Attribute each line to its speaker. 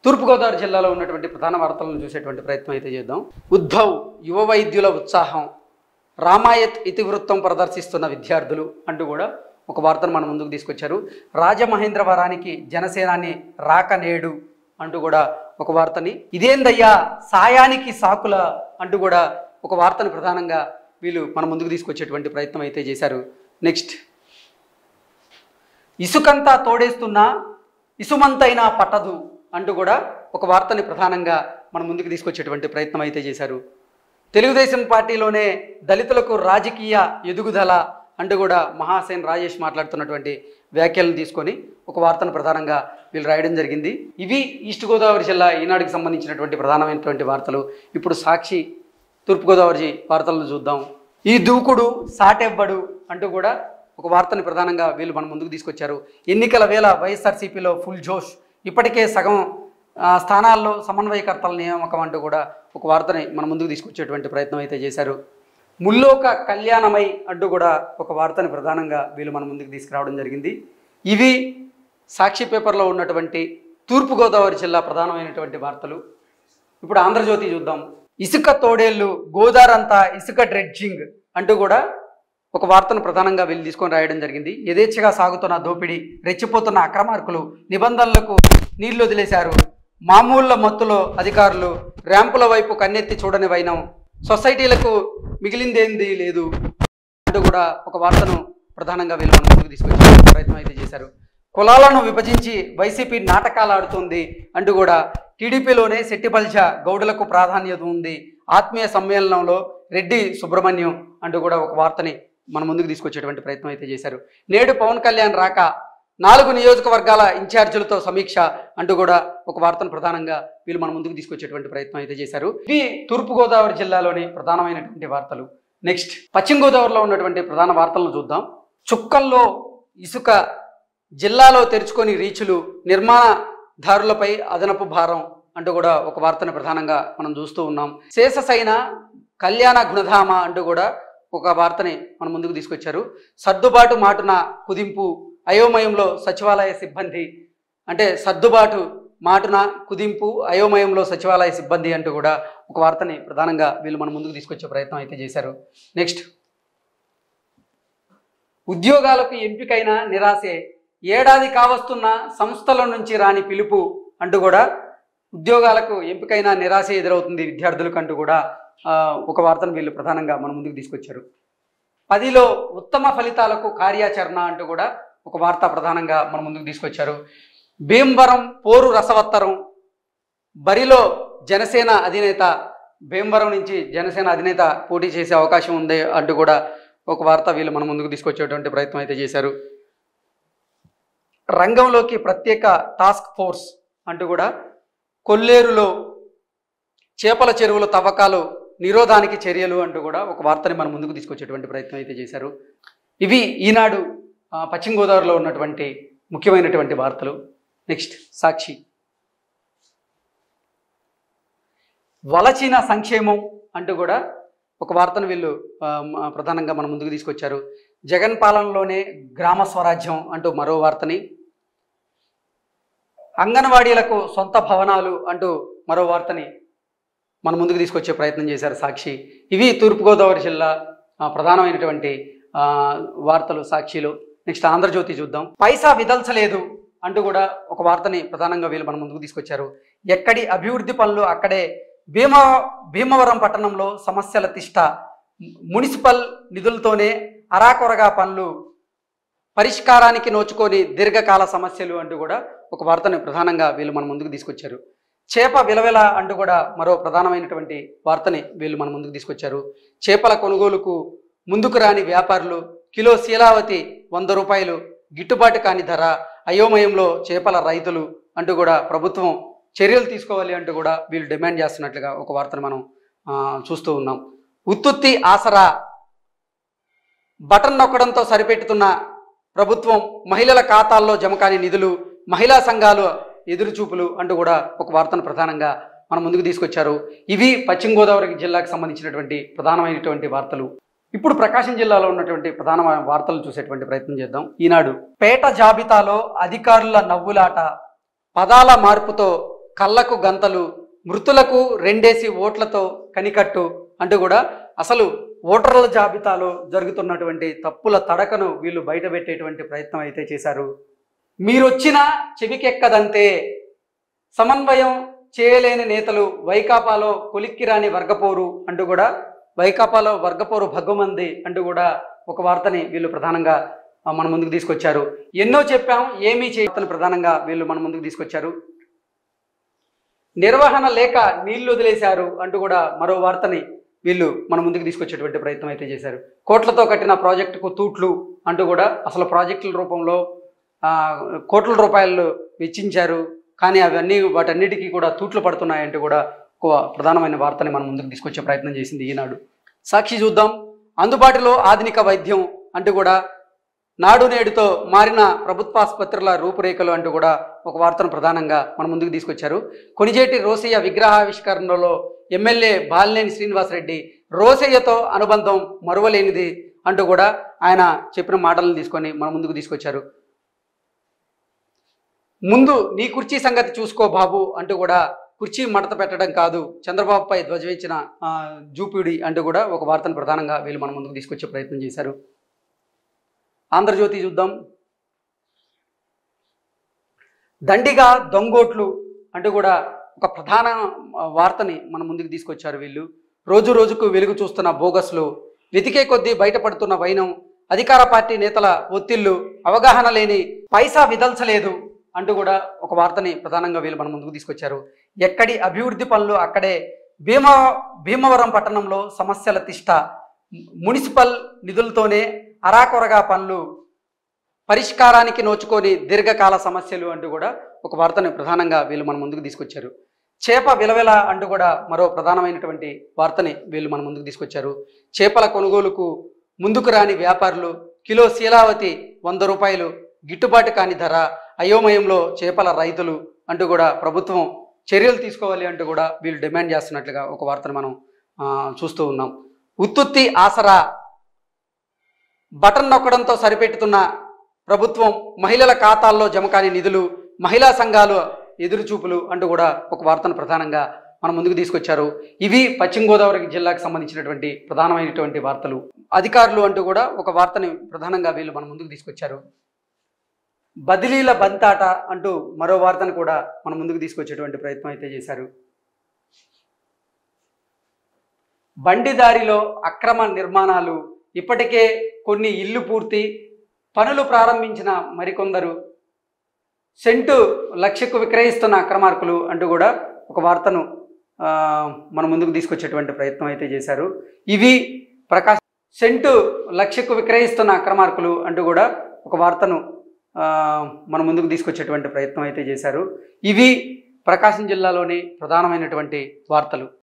Speaker 1: తూర్పుగోదావరి జిల్లాలో ఉన్నటువంటి ప్రధాన వార్తలను చూసేటువంటి ప్రయత్నం అయితే చేద్దాం. ఉద్ధవ్ యువ వైద్యుల ఉత్సాహం, రామాయత్ ఇతివృత్తం ప్రదర్శిస్తున్న విద్యార్థులు అంటూ కూడా ఒక వార్తను మన ముందుకు తీసుకొచ్చారు. రాజమహేంద్రవరానికి జనసేనాని రాక నేడు అంటూ కూడా ఒక వార్తని, ఇదేందయ్యా సాయానికి సాకుల అంటూ కూడా ఒక వార్తను ప్రధానంగా వీళ్ళు మన ముందుకు తీసుకొచ్చేటువంటి ప్రయత్నం అయితే చేశారు. నెక్స్ట్, ఇసుకంతా తోడేస్తున్నా ఇసుమంతైనా పట్టదు అంటూ కూడా ఒక వార్తని ప్రధానంగా మన ముందుకు తీసుకొచ్చేటువంటి ప్రయత్నం అయితే చేశారు. తెలుగుదేశం పార్టీలోనే దళితులకు రాజకీయ ఎదుగుదల అంటూ కూడా మహాసేన్ రాజేష్ మాట్లాడుతున్నటువంటి వ్యాఖ్యలను తీసుకొని ఒక వార్తను ప్రధానంగా వీళ్ళు రాయడం జరిగింది. ఇవి ఈస్ట్ గోదావరి జిల్లా ఈనాడుకి సంబంధించినటువంటి ప్రధానమైనటువంటి వార్తలు. ఇప్పుడు సాక్షి తూర్పుగోదావరి వార్తలను చూద్దాం. ఈ దూకుడు సాటెవ్వడు అంటూ కూడా ఒక వార్తని ప్రధానంగా వీళ్ళు మన ముందుకు తీసుకొచ్చారు. ఎన్నికల వేళ వైఎస్ఆర్సీపీలో ఫుల్ జోష్, ఇప్పటికే సగం స్థానాల్లో సమన్వయకర్తల నియామకం అంటూ కూడా ఒక వార్తని మన ముందుకు తీసుకొచ్చేటువంటి ప్రయత్నం అయితే చేశారు. ముల్లోక కళ్యాణమై అంటూ కూడా ఒక వార్తని ప్రధానంగా వీళ్ళు మన ముందుకు తీసుకురావడం జరిగింది. ఇవి సాక్షి పేపర్లో ఉన్నటువంటి తూర్పుగోదావరి జిల్లా ప్రధానమైనటువంటి వార్తలు. ఇప్పుడు ఆంధ్రజ్యోతి చూద్దాం. ఇసుక తోడేళ్ళు, గోదారంతా ఇసుక డ్రెడ్జింగ్ అంటూ కూడా ఒక వార్తను ప్రధానంగా వీళ్ళు తీసుకొని రాయడం జరిగింది. యథేచ్ఛగా సాగుతున్న దోపిడీ, రెచ్చిపోతున్న అక్రమార్కులు, నిబంధనలకు నీళ్లు వదిలేశారు, మామూళ్ల మత్తులో అధికారులు, ర్యాంపుల వైపు కన్నెత్తి చూడని వైనం, సొసైటీలకు మిగిలిందేంది లేదు అంటూ కూడా ఒక వార్తను ప్రధానంగా వీళ్ళు మన ముందుకు తీసుకొచ్చే ప్రయత్నం అయితే చేశారు. కులాలను విభజించి వైసీపీ నాటకాలు ఆడుతుంది అంటూ కూడా టీడీపీలోనే శెట్టిబల్జ గౌడులకు ప్రాధాన్యత ఉంది, ఆత్మీయ సమ్మేళనంలో రెడ్డి సుబ్రహ్మణ్యం అంటూ కూడా ఒక వార్తని మన ముందుకు తీసుకొచ్చేటువంటి ప్రయత్నం అయితే చేశారు. నేడు పవన్ కళ్యాణ్ రాక 4 నియోజకవర్గాల ఇన్ఛార్జీలతో సమీక్ష అంటూ కూడా ఒక వార్తను ప్రధానంగా వీళ్ళు మన ముందుకు తీసుకొచ్చేటువంటి ప్రయత్నం అయితే చేశారు. ఇది తూర్పుగోదావరి జిల్లాలోని ప్రధానమైనటువంటి వార్తలు. నెక్స్ట్, పశ్చిమ గోదావరిలో ఉన్నటువంటి ప్రధాన వార్తలను చూద్దాం. చుక్కల్లో ఇసుక, జిల్లాలో తెరుచుకొని రీచులు, నిర్మాణదారులపై అదనపు భారం అంటూ కూడా ఒక వార్తను ప్రధానంగా మనం చూస్తూ ఉన్నాం. శేషసైన కళ్యాణ గుణధామ అంటూ కూడా ఒక వార్తని మన ముందుకు తీసుకొచ్చారు. సర్దుబాటు మాటున కుదింపు, అయోమయంలో సచివాలయ సిబ్బంది, అంటే సర్దుబాటు మాటున కుదింపు, అయోమయంలో సచివాలయ సిబ్బంది అంటూ కూడా ఒక వార్తని ప్రధానంగా వీళ్ళు మన ముందుకు తీసుకొచ్చే ప్రయత్నం అయితే చేశారు. నెక్స్ట్, ఉద్యోగాలకు ఎంపికైన నిరాశే, ఏడాది కావస్తున్న సంస్థల నుంచి రాని పిలుపు అంటూ కూడా ఉద్యోగాలకు ఎంపికైన నిరాశ ఎదురవుతుంది విద్యార్థులకు అంటూ కూడా ఒక వార్తను వీళ్ళు ప్రధానంగా మన ముందుకు తీసుకొచ్చారు. 10లో ఉత్తమ ఫలితాలకు కార్యాచరణ అంటూ కూడా ఒక వార్త ప్రధానంగా మన ముందుకు తీసుకొచ్చారు. భీమవరం పోరు రసవత్తరం, బరిలో జనసేన అధినేత, భీమవరం నుంచి జనసేన అధినేత పోటీ చేసే అవకాశం ఉంది అంటూ కూడా ఒక వార్త వీళ్ళు మన ముందుకు తీసుకొచ్చేటువంటి ప్రయత్నం అయితే చేశారు. రంగంలోకి ప్రత్యేక టాస్క్ ఫోర్స్ అంటూ కూడా కొల్లేరులో చేపల చెరువుల తవ్వకాలు నిరోధానికి చర్యలు అంటూ కూడా ఒక వార్తని మన ముందుకు తీసుకొచ్చేటువంటి ప్రయత్నం అయితే చేశారు. ఇవి ఈనాడు పశ్చిమ గోదావరిలో ఉన్నటువంటి ముఖ్యమైనటువంటి వార్తలు. నెక్స్ట్, సాక్షి. వలచిన సంక్షేమం అంటూ కూడా ఒక వార్తను వీళ్ళు ప్రధానంగా మన ముందుకు తీసుకొచ్చారు. జగన్ పాలనలోనే గ్రామ స్వరాజ్యం అంటూ మరో వార్తని, అంగన్వాడీలకు సొంత భవనాలు అంటూ మరో వార్తని మన ముందుకు తీసుకొచ్చే ప్రయత్నం చేశారు సాక్షి. ఇవి తూర్పుగోదావరి జిల్లా ప్రధానమైనటువంటి వార్తలు సాక్షిలో. నెక్స్ట్, ఆంధ్రజ్యోతి చూద్దాం. పైసా విదల్చలేదు అంటూ కూడా ఒక వార్తని ప్రధానంగా వీళ్ళు మన ముందుకు తీసుకొచ్చారు. ఎక్కడి అభివృద్ధి పనులు అక్కడే, భీమవరం పట్టణంలో సమస్యల తిష్ట, మున్సిపల్ నిధులతోనే అరాకొరగా పనులు, పరిష్కారానికి నోచుకొని దీర్ఘకాల సమస్యలు అంటూ కూడా ఒక వార్తని ప్రధానంగా వీళ్ళు మన ముందుకు తీసుకొచ్చారు. చేప విలవెల అంటూ కూడా మరో ప్రధానమైనటువంటి వార్తని వీళ్ళు మన ముందుకు తీసుకొచ్చారు. చేపల కొనుగోలుకు ముందుకు రాని వ్యాపారులు, కిలో శీలావతి 100 రూపాయలు, గిట్టుబాటు కాని ధర, అయోమయంలో చేపల రైతులు అంటూ కూడా ప్రభుత్వం చర్యలు తీసుకోవాలి అంటూ కూడా వీళ్ళు డిమాండ్ చేస్తున్నట్లుగా ఒక వార్తను మనం చూస్తూ ఉన్నాం. ఉత్తుత్తి ఆసరా, బటన్ నొక్కడంతో సరిపెట్టుతున్న ప్రభుత్వం, మహిళల ఖాతాల్లో జమకాని నిధులు, మహిళా సంఘాలు ఎదురుచూపులు అంటూ కూడా ఒక వార్తను ప్రధానంగా మన ముందుకు తీసుకొచ్చారు. ఇవి పశ్చిమ గోదావరి జిల్లాకు సంబంధించినటువంటి ప్రధానమైనటువంటి వార్తలు. ఇప్పుడు ప్రకాశం జిల్లాలో ఉన్నటువంటి ప్రధాన వార్తలు చూసేటువంటి ప్రయత్నం చేద్దాం. ఈనాడు. పేట జాబితాలో అధికారుల నవ్వులాట, పదాల మార్పుతో కళ్ళకు గంతలు, మృతులకు రెండేసి ఓట్లతో కనికట్టు అంటూ కూడా అసలు ఓటర్ల జాబితాలో జరుగుతున్నటువంటి తప్పుల తడకను వీళ్ళు బయటపెట్టేటువంటి ప్రయత్నం అయితే చేశారు. మీరొచ్చినా చెవికెక్కదంతే, సమన్వయం చేయలేని నేతలు, వైకాపాలో కొలిక్కిరాని వర్గపోరు అంటూ కూడా వైకాపాలో వర్గపోరు భగ్గుమంది అంటూ కూడా ఒక వార్తని వీళ్ళు ప్రధానంగా మన ముందుకు తీసుకొచ్చారు. ఎన్నో చెప్పాం ఏమీ చేయని ప్రధానంగా వీళ్ళు మన ముందుకు తీసుకొచ్చారు. నిర్వహణ లేక నీళ్లు వదిలేశారు అంటూ కూడా మరో వార్తని వీళ్ళు మన ముందుకు తీసుకొచ్చేటువంటి ప్రయత్నం అయితే చేశారు. కోట్లతో కట్టిన ప్రాజెక్టుకు తూట్లు అంటూ కూడా అసలు ప్రాజెక్టుల రూపంలో కోట్ల రూపాయలు వెచ్చించారు, కానీ అవన్నీ వాటన్నిటికీ కూడా తూట్లు పడుతున్నాయంటూ కూడా ఒక ప్రధానమైన వార్తని మన ముందుకు తీసుకొచ్చే ప్రయత్నం చేసింది ఈనాడు. సాక్షి చూద్దాం. అందుబాటులో ఆధునిక వైద్యం అంటూ కూడా నాడు నేడుతో మారిన ప్రభుత్వాసుపత్రుల రూపురేఖలు అంటూ కూడా ఒక వార్తను ప్రధానంగా మన ముందుకు తీసుకొచ్చారు. కొణిజేటి రోసయ్య విగ్రహావిష్కరణలో ఎమ్మెల్యే బాలినేని శ్రీనివాసరెడ్డి రోసయ్యతో అనుబంధం మరువలేనిది అంటూ కూడా ఆయన చెప్పిన మాటలను తీసుకొని మన ముందుకు తీసుకొచ్చారు. ముందు నీ కుర్చీ సంగతి చూసుకో బాబు అంటూ కూడా కుర్చీ మడత పెట్టడం కాదు, చంద్రబాబుపై ధ్వజవించిన జూపిడి అంటూ కూడా ఒక వార్తను ప్రధానంగా వీళ్ళు మన ముందుకు తీసుకొచ్చే ప్రయత్నం చేశారు. ఆంధ్రజ్యోతి చూద్దాం. దండిగా దొంగోట్లు అంటూ కూడా ఒక ప్రధాన వార్తని మన ముందుకు తీసుకొచ్చారు వీళ్ళు. రోజు రోజుకు వెలుగు చూస్తున్న బోగస్లు, వెతికే కొద్దీ బయటపడుతున్న వైనం, అధికార పార్టీ నేతల ఒత్తిళ్లు, అవగాహన లేని పైసా విదల్చలేదు అంటూ కూడా ఒక వార్తని ప్రధానంగా వీళ్ళు మన ముందుకు తీసుకొచ్చారు. ఎక్కడి అభివృద్ధి పనులు అక్కడే, భీమవరం పట్టణంలో సమస్యల తిష్ట, మున్సిపల్ నిధులతోనే అరాకొరగా పనులు, పరిష్కారానికి నోచుకొని దీర్ఘకాల సమస్యలు అంటూ కూడా ఒక వార్తని ప్రధానంగా వీళ్ళు మన ముందుకు తీసుకొచ్చారు. చేప విలవెల అంటూ కూడా మరో ప్రధానమైనటువంటి వార్తని వీళ్ళు మన ముందుకు తీసుకొచ్చారు. చేపల కొనుగోలుకు ముందుకు రాని వ్యాపారులు, కిలో శీలావతి 100 రూపాయలు, గిట్టుబాటు కాని ధర, అయోమయంలో చేపల రైతులు అంటూ కూడా ప్రభుత్వం చర్యలు తీసుకోవాలి అంటూ కూడా వీళ్ళు డిమాండ్ చేస్తున్నట్లుగా ఒక వార్తను మనం చూస్తూ ఉన్నాం. ఉత్తుత్తి ఆసరా, బటన్ నొక్కడంతో సరిపెట్టుతున్న ప్రభుత్వం, మహిళల ఖాతాల్లో జమకాని నిధులు, మహిళా సంఘాలు ఎదురుచూపులు అంటూ కూడా ఒక వార్తను ప్రధానంగా మన ముందుకు తీసుకొచ్చారు. ఇవి పశ్చిమ గోదావరి జిల్లాకు సంబంధించినటువంటి ప్రధానమైనటువంటి వార్తలు. అధికారులు అంటూ కూడా ఒక వార్తని ప్రధానంగా వీళ్ళు మన ముందుకు తీసుకొచ్చారు. బదిలీల బంతాట అంటూ మరో వార్తను కూడా మన ముందుకు తీసుకొచ్చేటువంటి ప్రయత్నం అయితే చేశారు. బండిదారిలో అక్రమ నిర్మాణాలు, ఇప్పటికే కొన్ని ఇల్లు పూర్తి, పనులు ప్రారంభించిన మరికొందరు, సెంటు లక్షకు విక్రయిస్తున్న అక్రమార్కులు అంటూ కూడా ఒక వార్తను మన ముందుకు తీసుకొచ్చేటువంటి ప్రయత్నం అయితే చేశారు. ఇవి సెంటు లక్షకు విక్రయిస్తున్న అక్రమార్కులు అంటూ కూడా ఒక వార్తను మన ముందుకు తీసుకొచ్చేటువంటి ప్రయత్నం అయితే చేశారు. ఇవి ప్రకాశం జిల్లాలోని ప్రధానమైనటువంటి వార్తలు.